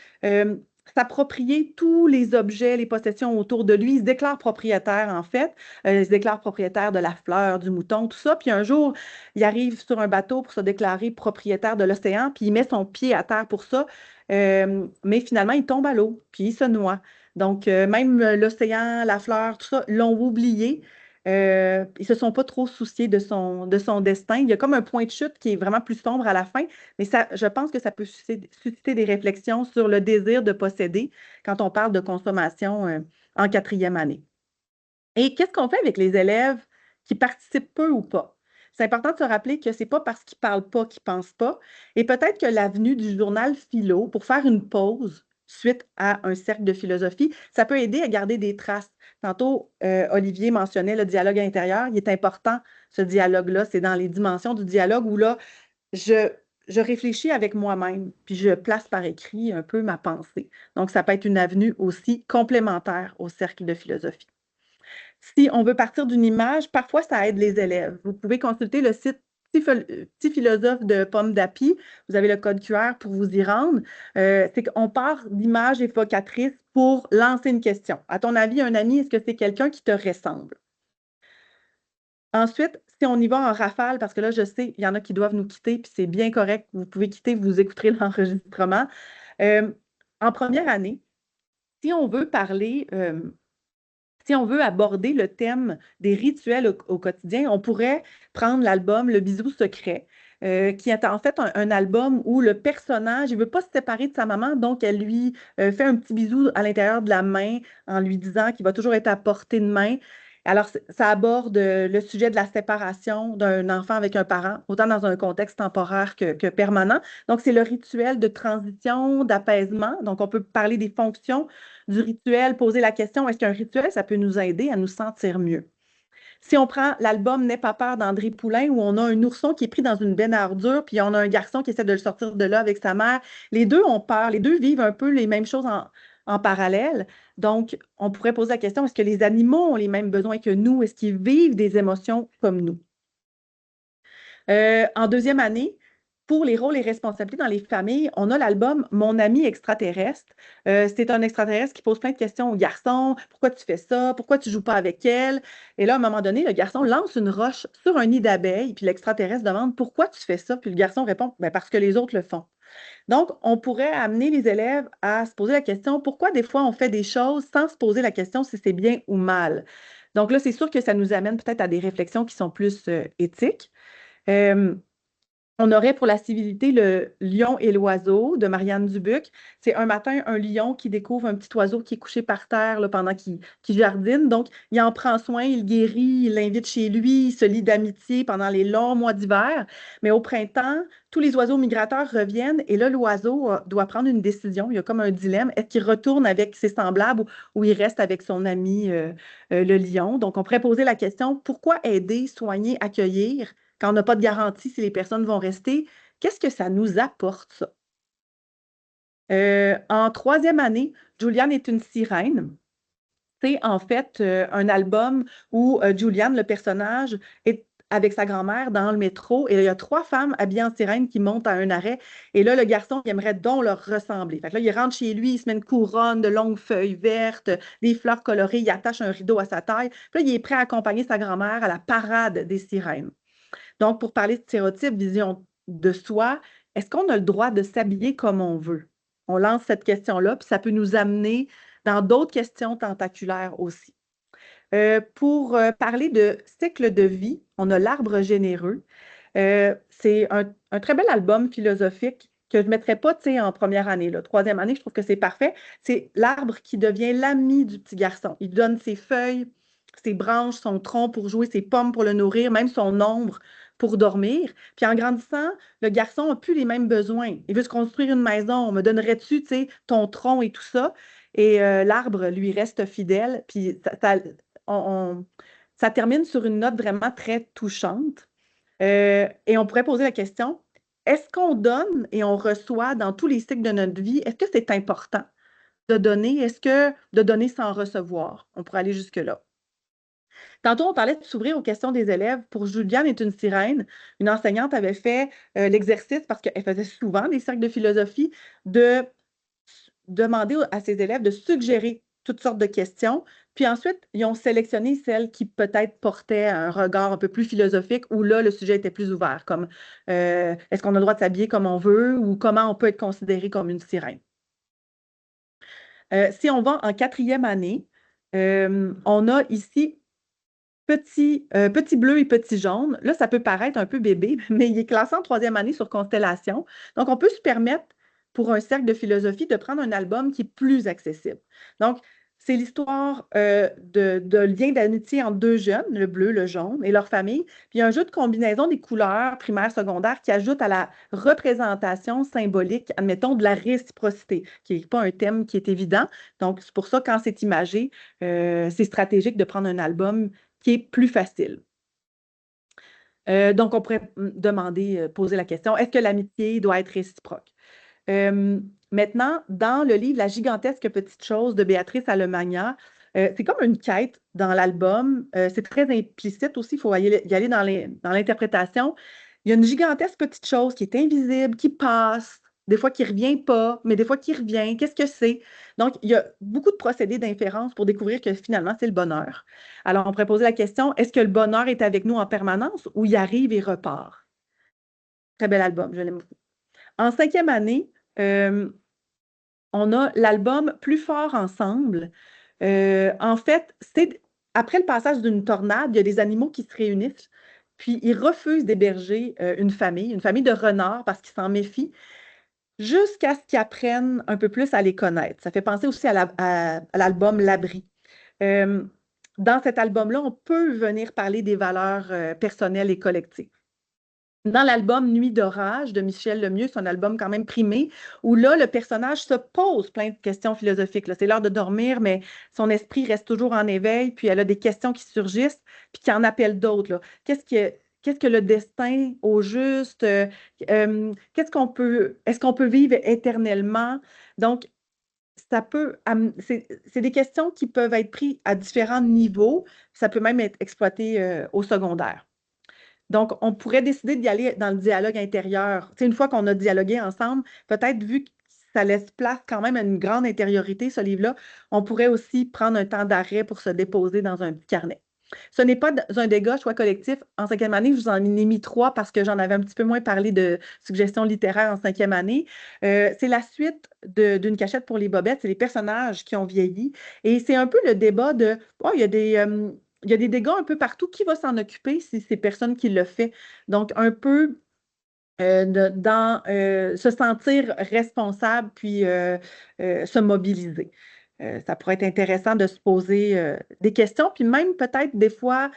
s'approprier tous les objets, les possessions autour de lui. Il se déclare propriétaire, en fait. Il se déclare propriétaire de la fleur, du mouton, tout ça. Puis un jour, il arrive sur un bateau pour se déclarer propriétaire de l'océan, puis il met son pied à terre pour ça. Mais finalement, il tombe à l'eau, puis il se noie. Donc, même l'océan, la fleur, tout ça, l'ont oublié. Ils ne se sont pas trop souciés de son destin. Il y a comme un point de chute qui est vraiment plus sombre à la fin, mais ça, je pense que ça peut susciter des réflexions sur le désir de posséder quand on parle de consommation en quatrième année. Et qu'est-ce qu'on fait avec les élèves qui participent peu ou pas? C'est important de se rappeler que ce n'est pas parce qu'ils ne parlent pas qu'ils ne pensent pas. Et peut-être que l'avenue du journal philo pour faire une pause suite à un cercle de philosophie, ça peut aider à garder des traces. Tantôt, Olivier mentionnait le dialogue intérieur. Il est important, ce dialogue-là. C'est dans les dimensions du dialogue où là, je, je réfléchis avec moi-même, puis je place par écrit un peu ma pensée. Donc, ça peut être une avenue aussi complémentaire au cercle de philosophie. Si on veut partir d'une image, parfois ça aide les élèves. Vous pouvez consulter le site Petit philosophe de Pomme d'Api. Vous avez le code QR pour vous y rendre. C'est qu'on part d'images évocatrices pour lancer une question. À ton avis, un ami, est-ce que c'est quelqu'un qui te ressemble? Ensuite, si on y va en rafale, parce que là, je sais, il y en a qui doivent nous quitter, puis c'est bien correct, vous pouvez quitter, vous écouterez l'enregistrement. En première année, si on veut parler, si on veut aborder le thème des rituels au quotidien, on pourrait prendre l'album Le Bisou secret, qui est en fait un album où le personnage, il ne veut pas se séparer de sa maman, donc elle lui fait un petit bisou à l'intérieur de la main en lui disant qu'il va toujours être à portée de main. Alors, ça aborde le sujet de la séparation d'un enfant avec un parent, autant dans un contexte temporaire que permanent. Donc, c'est le rituel de transition, d'apaisement. Donc, on peut parler des fonctions du rituel, poser la question, est-ce qu'un rituel, ça peut nous aider à nous sentir mieux? Si on prend l'album N'aie pas peur d'André Poulain, où on a un ourson qui est pris dans une benne à ordures, puis on a un garçon qui essaie de le sortir de là avec sa mère, les deux ont peur, les deux vivent un peu les mêmes choses en parallèle. Donc, on pourrait poser la question, est-ce que les animaux ont les mêmes besoins que nous? Est-ce qu'ils vivent des émotions comme nous? En deuxième année, pour les rôles et responsabilités dans les familles, on a l'album Mon ami extraterrestre. C'est un extraterrestre qui pose plein de questions au garçon. Pourquoi tu fais ça? Pourquoi tu joues pas avec elle? Et là, à un moment donné, le garçon lance une roche sur un nid d'abeilles, puis l'extraterrestre demande pourquoi tu fais ça? Puis le garçon répond ben, parce que les autres le font. Donc, on pourrait amener les élèves à se poser la question pourquoi des fois on fait des choses sans se poser la question si c'est bien ou mal. Donc là, c'est sûr que ça nous amène peut-être à des réflexions qui sont plus éthiques. Euh, on aurait pour la civilité le lion et l'oiseau de Marianne Dubuc. C'est un matin un lion qui découvre un petit oiseau qui est couché par terre là, pendant qu'il jardine. Donc, il en prend soin, il guérit, il l'invite chez lui, il se lie d'amitié pendant les longs mois d'hiver. Mais au printemps, tous les oiseaux migrateurs reviennent et là, l'oiseau doit prendre une décision. Il y a comme un dilemme. Est-ce qu'il retourne avec ses semblables ou il reste avec son ami, le lion? Donc, on pourrait poser la question, pourquoi aider, soigner, accueillir? Quand on n'a pas de garantie si les personnes vont rester, qu'est-ce que ça nous apporte, ça? En troisième année, Juliane est une sirène. C'est en fait un album où Juliane, le personnage, est avec sa grand-mère dans le métro et il y a trois femmes habillées en sirène qui montent à un arrêt. Et là, le garçon, il aimerait donc leur ressembler. Fait que là, il rentre chez lui, il se met une couronne de longues feuilles vertes, des fleurs colorées, il attache un rideau à sa taille. Puis là, il est prêt à accompagner sa grand-mère à la parade des sirènes. Donc, pour parler de stéréotypes, vision de soi, est-ce qu'on a le droit de s'habiller comme on veut? On lance cette question-là, puis ça peut nous amener dans d'autres questions tentaculaires aussi. Pour parler de cycle de vie, on a L'Arbre généreux. C'est un très bel album philosophique que je ne mettrais pas en première année. Là. Troisième année, je trouve que c'est parfait. C'est l'arbre qui devient l'ami du petit garçon. Il donne ses feuilles, ses branches, son tronc pour jouer, ses pommes pour le nourrir, même son ombre pour dormir. Puis en grandissant, le garçon n'a plus les mêmes besoins. Il veut se construire une maison. Me donnerais-tu, ton tronc et tout ça? Et l'arbre lui reste fidèle. Puis on- ça termine sur une note vraiment très touchante. Et on pourrait poser la question, est-ce qu'on donne et on reçoit dans tous les cycles de notre vie, est-ce que c'est important de donner? Est-ce que de donner sans recevoir? On pourrait aller jusque-là. Tantôt, on parlait de s'ouvrir aux questions des élèves. Pour Juliane est une sirène, une enseignante avait fait l'exercice, parce qu'elle faisait souvent des cercles de philosophie, de demander à ses élèves de suggérer toutes sortes de questions. Puis ensuite, ils ont sélectionné celles qui peut-être portaient un regard un peu plus philosophique, où là, le sujet était plus ouvert, comme est-ce qu'on a le droit de s'habiller comme on veut ou comment on peut être considéré comme une sirène. Si on va en quatrième année, on a ici petit bleu et petit jaune. Là, ça peut paraître un peu bébé, mais il est classé en troisième année sur Constellation. Donc, on peut se permettre, pour un cercle de philosophie, de prendre un album qui est plus accessible. Donc, c'est l'histoire de liens d'amitié entre deux jeunes, le bleu, le jaune, et leur famille. Puis, il y a un jeu de combinaison des couleurs primaires, secondaires qui ajoute à la représentation symbolique, admettons, de la réciprocité, qui n'est pas un thème qui est évident. Donc, c'est pour ça, quand c'est imagé, c'est stratégique de prendre un album qui est plus facile. Donc, on pourrait demander, poser la question, est-ce que l'amitié doit être réciproque? Maintenant, dans le livre La gigantesque petite chose de Béatrice Allemagna, c'est comme une quête dans l'album. C'est très implicite aussi, il faut y aller dans l'interprétation. Il y a une gigantesque petite chose qui est invisible, qui passe, des fois qui ne revient pas, mais des fois qui revient. Qu'est-ce que c'est? Donc, il y a beaucoup de procédés d'inférence pour découvrir que finalement, c'est le bonheur. Alors, on pourrait poser la question, est-ce que le bonheur est avec nous en permanence ou il arrive et repart? Très bel album, je l'aime beaucoup. En cinquième année, on a l'album Plus fort ensemble. En fait, c'est après le passage d'une tornade, il y a des animaux qui se réunissent, puis ils refusent d'héberger une famille de renards parce qu'ils s'en méfient, jusqu'à ce qu'ils apprennent un peu plus à les connaître. Ça fait penser aussi à l'album L'Abri. Euh, dans cet album-là, on peut venir parler des valeurs personnelles et collectives. Dans l'album Nuit d'orage de Michel Lemieux, c'est un album quand même primé, où là, le personnage se pose plein de questions philosophiques. C'est l'heure de dormir, mais son esprit reste toujours en éveil, puis elle a des questions qui surgissent, puis qui en appellent d'autres. Qu'est-ce que le destin au juste? Est-ce qu'on peut vivre éternellement? Donc, c'est des questions qui peuvent être prises à différents niveaux. Ça peut même être exploité au secondaire. Donc, on pourrait décider d'y aller dans le dialogue intérieur. Tu sais, une fois qu'on a dialogué ensemble, peut-être vu que ça laisse place quand même à une grande intériorité, ce livre-là, on pourrait aussi prendre un temps d'arrêt pour se déposer dans un petit carnet. Ce n'est pas un dégât, choix collectif. En cinquième année, je vous en ai mis trois parce que j'en avais un petit peu moins parlé de suggestions littéraires en cinquième année. C'est la suite d'une cachette pour les bobettes. C'est les personnages qui ont vieilli. Et c'est un peu le débat de, oh, il y a des dégâts un peu partout. Qui va s'en occuper si c'est personne qui le fait? Donc, un peu dans se sentir responsable puis se mobiliser. Ça pourrait être intéressant de se poser des questions, puis même peut-être des fois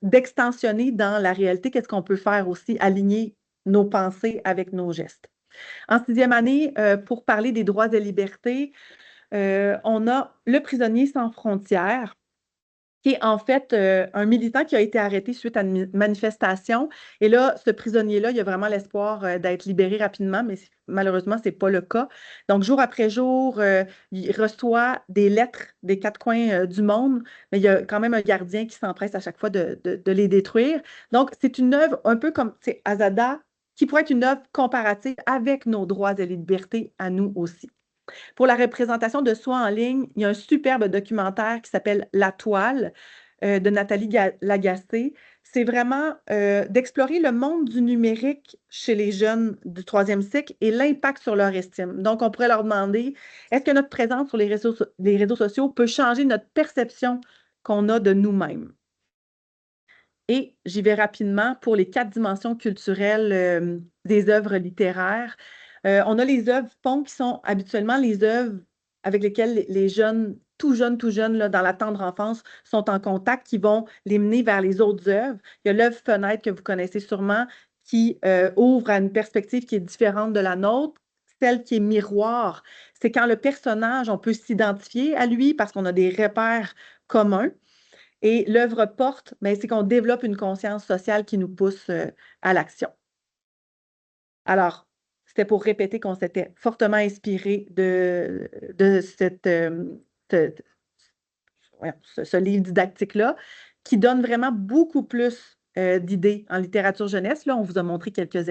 d'extensionner dans la réalité, qu'est-ce qu'on peut faire aussi, aligner nos pensées avec nos gestes. En sixième année, pour parler des droits et libertés, on a Le prisonnier sans frontières, qui est en fait un militant qui a été arrêté suite à une manifestation. Et là, ce prisonnier-là, il a vraiment l'espoir d'être libéré rapidement, mais malheureusement, ce n'est pas le cas. Donc, jour après jour, il reçoit des lettres des quatre coins du monde, mais il y a quand même un gardien qui s'empresse à chaque fois de les détruire. Donc, c'est une œuvre un peu comme Azada, qui pourrait être une œuvre comparative avec nos droits et libertés à nous aussi. Pour la représentation de soi en ligne, il y a un superbe documentaire qui s'appelle La Toile de Nathalie Lagacé. C'est vraiment d'explorer le monde du numérique chez les jeunes du troisième cycle et l'impact sur leur estime. Donc, on pourrait leur demander, est-ce que notre présence sur les réseaux sociaux peut changer notre perception qu'on a de nous-mêmes? Et j'y vais rapidement pour les quatre dimensions culturelles des œuvres littéraires. On a les œuvres ponts qui sont habituellement les œuvres avec lesquelles les jeunes, tout jeunes, là, dans la tendre enfance, sont en contact, qui vont les mener vers les autres œuvres. Il y a l'œuvre Fenêtre que vous connaissez sûrement, qui ouvre à une perspective qui est différente de la nôtre. Celle qui est miroir, c'est quand le personnage, on peut s'identifier à lui parce qu'on a des repères communs. Et l'œuvre porte, mais c'est qu'on développe une conscience sociale qui nous pousse à l'action. Alors, c'était pour répéter qu'on s'était fortement inspiré de ce, ce livre didactique-là, qui donne vraiment beaucoup plus d'idées en littérature jeunesse. Là, on vous a montré quelques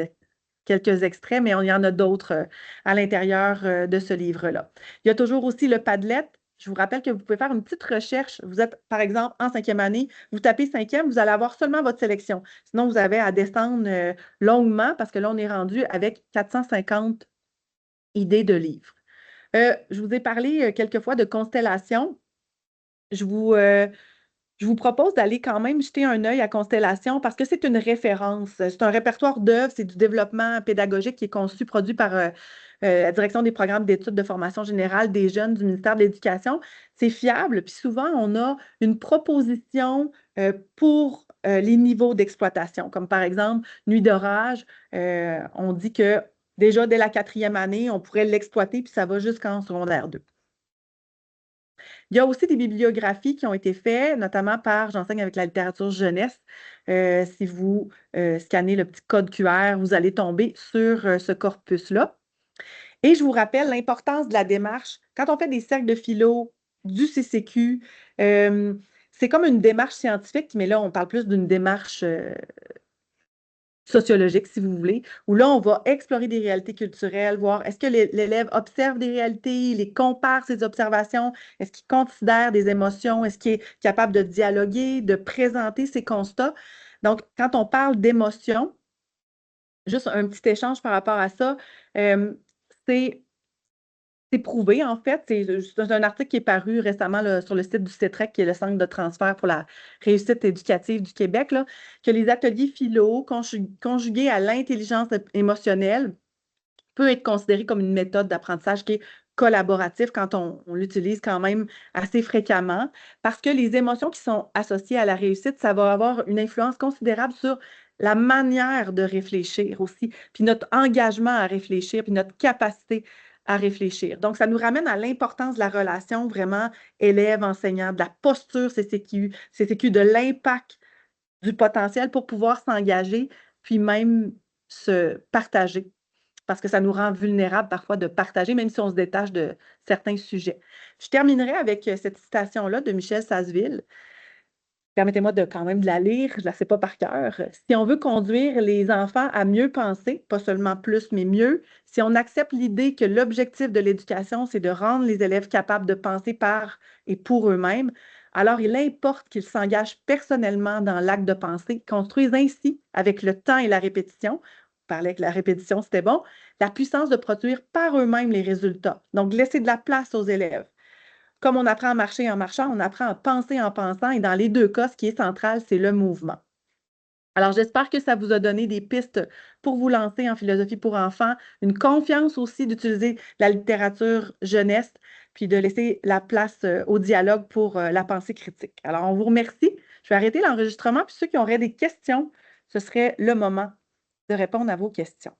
extraits, mais il y en a d'autres à l'intérieur de ce livre-là. Il y a toujours aussi le Padlet. Je vous rappelle que vous pouvez faire une petite recherche. Vous êtes, par exemple, en cinquième année, vous tapez cinquième, vous allez avoir seulement votre sélection. Sinon, vous avez à descendre longuement parce que là, on est rendu avec 450 idées de livres. Je vous ai parlé quelquefois de constellations. Je vous, je vous propose d'aller quand même jeter un œil à Constellation parce que c'est une référence. C'est un répertoire d'œuvres, c'est du développement pédagogique qui est conçu, produit par la Direction des programmes d'études de formation générale des jeunes du ministère de l'Éducation. C'est fiable, puis souvent, on a une proposition pour les niveaux d'exploitation, comme par exemple Nuit d'orage. On dit que déjà dès la quatrième année, on pourrait l'exploiter, puis ça va jusqu'en secondaire 2. Il y a aussi des bibliographies qui ont été faites, notamment par J'enseigne avec la littérature jeunesse. Si vous scannez le petit code QR, vous allez tomber sur ce corpus-là. Et je vous rappelle l'importance de la démarche. Quand on fait des cercles de philo, du CCQ, c'est comme une démarche scientifique, mais là, on parle plus d'une démarche sociologique, si vous voulez, où là, on va explorer des réalités culturelles, voir est-ce que l'élève observe des réalités, il les compare ses observations, est-ce qu'il considère des émotions, est-ce qu'il est capable de dialoguer, de présenter ses constats. Donc, quand on parle d'émotions, juste un petit échange par rapport à ça, c'est prouvé, en fait. C'est un article qui est paru récemment là, sur le site du CETREC, qui est le Centre de transfert pour la réussite éducative du Québec, là, que les ateliers philo conjugués à l'intelligence émotionnelle peut être considéré comme une méthode d'apprentissage qui est collaboratif quand on l'utilise quand même assez fréquemment, parce que les émotions qui sont associées à la réussite, ça va avoir une influence considérable sur la manière de réfléchir aussi, puis notre engagement à réfléchir, puis notre capacité à réfléchir. Donc, ça nous ramène à l'importance de la relation vraiment élève-enseignant, de la posture CCQ, de l'impact du potentiel pour pouvoir s'engager, puis même se partager parce que ça nous rend vulnérables parfois de partager, même si on se détache de certains sujets. Je terminerai avec cette citation-là de Michel Sasseville. Permettez-moi de quand même de la lire, je ne la sais pas par cœur. Si on veut conduire les enfants à mieux penser, pas seulement plus, mais mieux, si on accepte l'idée que l'objectif de l'éducation, c'est de rendre les élèves capables de penser par et pour eux-mêmes, alors il importe qu'ils s'engagent personnellement dans l'acte de penser, construisent ainsi, avec le temps et la répétition, on parlait que la répétition, c'était bon, la puissance de produire par eux-mêmes les résultats. Donc, laisser de la place aux élèves. Comme on apprend à marcher en marchant, on apprend à penser en pensant et dans les deux cas, ce qui est central, c'est le mouvement. Alors, j'espère que ça vous a donné des pistes pour vous lancer en philosophie pour enfants, une confiance aussi d'utiliser la littérature jeunesse, puis de laisser la place au dialogue pour la pensée critique. Alors, on vous remercie. Je vais arrêter l'enregistrement, puis ceux qui auraient des questions, ce serait le moment de répondre à vos questions.